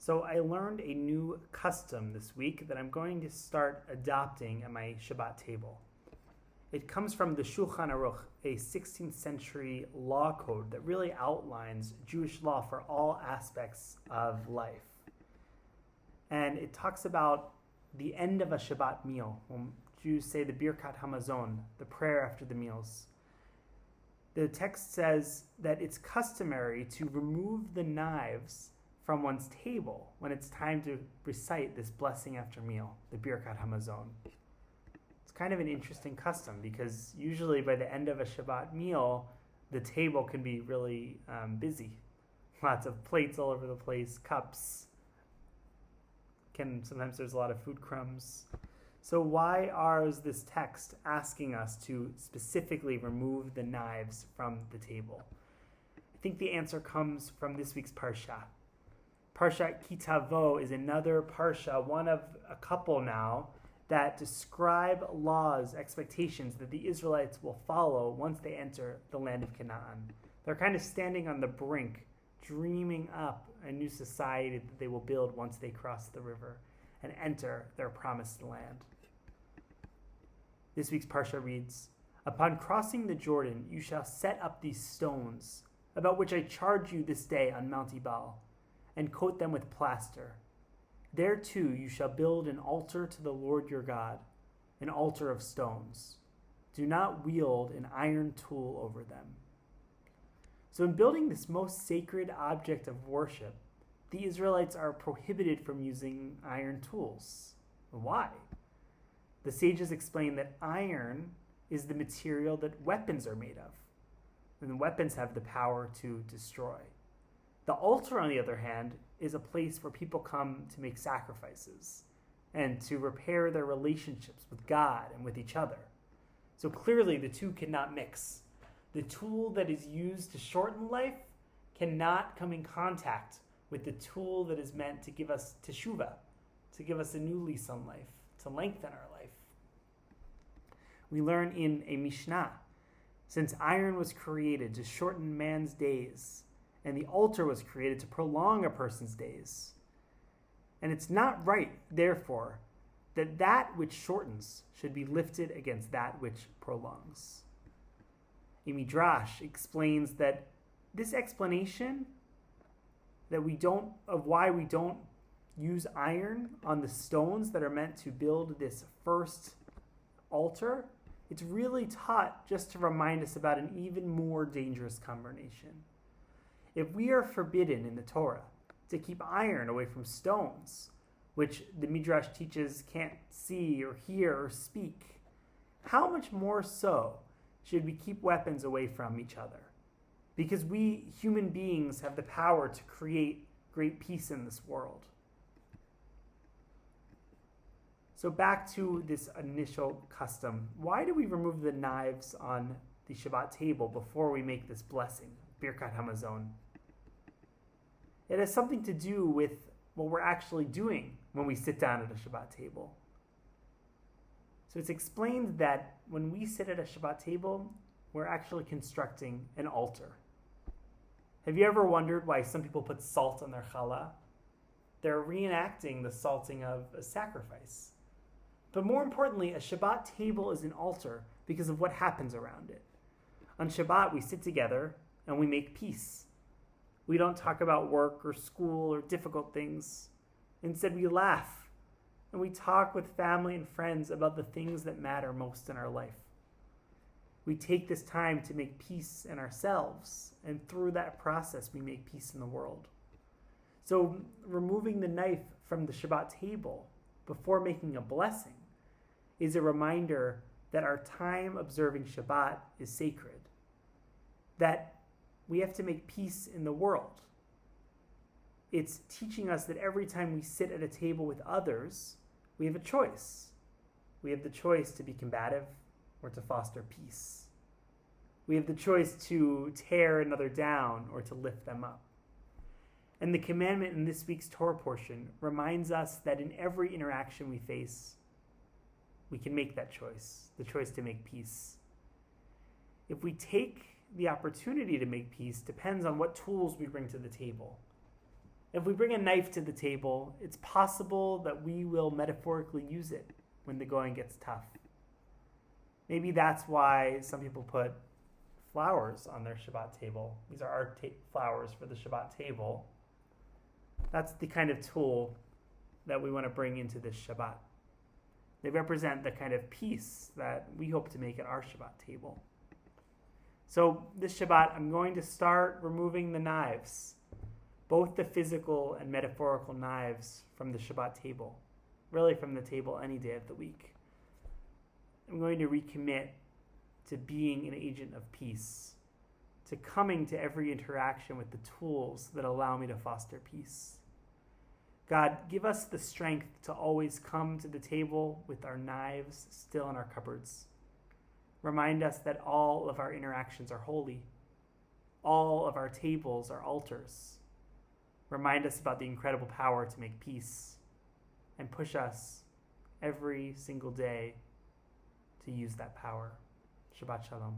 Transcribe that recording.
So I learned a new custom this week that I'm going to start adopting at my Shabbat table. It comes from the Shulchan Aruch, a 16th century law code that really outlines Jewish law for all aspects of life. And it talks about the end of a Shabbat meal, when Jews say the Birkat Hamazon, the prayer after the meals. The text says that it's customary to remove the knives from one's table when it's time to recite this blessing after meal, the Birkat Hamazon. It's kind of an interesting custom because usually by the end of a Shabbat meal, the table can be really busy. Lots of plates all over the place, cups. Sometimes there's a lot of food crumbs. So why is this text asking us to specifically remove the knives from the table? I think the answer comes from this week's Parsha. Parsha Tavo is another Parsha, one of a couple now, that describe laws, expectations that the Israelites will follow once they enter the land of Canaan. They're kind of standing on the brink, dreaming up a new society that they will build once they cross the river and enter their promised land. This week's Parsha reads, "Upon crossing the Jordan, you shall set up these stones, about which I charge you this day on Mount Ebal, and coat them with plaster. There too you shall build an altar to the Lord your God, an altar of stones. Do not wield an iron tool over them." So in building this most sacred object of worship, the Israelites are prohibited from using iron tools. Why? The sages explain that iron is the material that weapons are made of, and weapons have the power to destroy. The altar, on the other hand, is a place where people come to make sacrifices and to repair their relationships with God and with each other. So clearly the two cannot mix. The tool that is used to shorten life cannot come in contact with the tool that is meant to give us teshuvah, to give us a new lease on life, to lengthen our life. We learn in a Mishnah, since iron was created to shorten man's days, and the altar was created to prolong a person's days. And it's not right, therefore, that which shortens should be lifted against that which prolongs. A Dratch explains that this explanation of why we don't use iron on the stones that are meant to build this first altar, it's really taught just to remind us about an even more dangerous combination. If we are forbidden in the Torah to keep iron away from stones, which the Midrash teaches can't see or hear or speak, how much more so should we keep weapons away from each other? Because we human beings have the power to create great peace in this world. So back to this initial custom. Why do we remove the knives on the Shabbat table before we make this blessing, Birkat Hamazon? It has something to do with what we're actually doing when we sit down at a Shabbat table. So it's explained that when we sit at a Shabbat table, we're actually constructing an altar. Have you ever wondered why some people put salt on their challah? They're reenacting the salting of a sacrifice. But more importantly, a Shabbat table is an altar because of what happens around it. On Shabbat, we sit together and we make peace. We don't talk about work or school or difficult things. Instead, we laugh and we talk with family and friends about the things that matter most in our life. We take this time to make peace in ourselves, and through that process, we make peace in the world. So removing the knife from the Shabbat table before making a blessing is a reminder that our time observing Shabbat is sacred, that we have to make peace in the world. It's teaching us that every time we sit at a table with others, we have a choice. We have the choice to be combative or to foster peace. We have the choice to tear another down or to lift them up. And the commandment in this week's Torah portion reminds us that in every interaction we face, we can make that choice, the choice to make peace. If we take the opportunity to make peace depends on what tools we bring to the table. If we bring a knife to the table, it's possible that we will metaphorically use it when the going gets tough. Maybe that's why some people put flowers on their Shabbat table. These are our flowers for the Shabbat table. That's the kind of tool that we want to bring into this Shabbat. They represent the kind of peace that we hope to make at our Shabbat table. So this Shabbat, I'm going to start removing the knives, both the physical and metaphorical knives from the Shabbat table, really from the table any day of the week. I'm going to recommit to being an agent of peace, to coming to every interaction with the tools that allow me to foster peace. God, give us the strength to always come to the table with our knives still in our cupboards. Remind us that all of our interactions are holy. All of our tables are altars. Remind us about the incredible power to make peace, and push us every single day to use that power. Shabbat Shalom.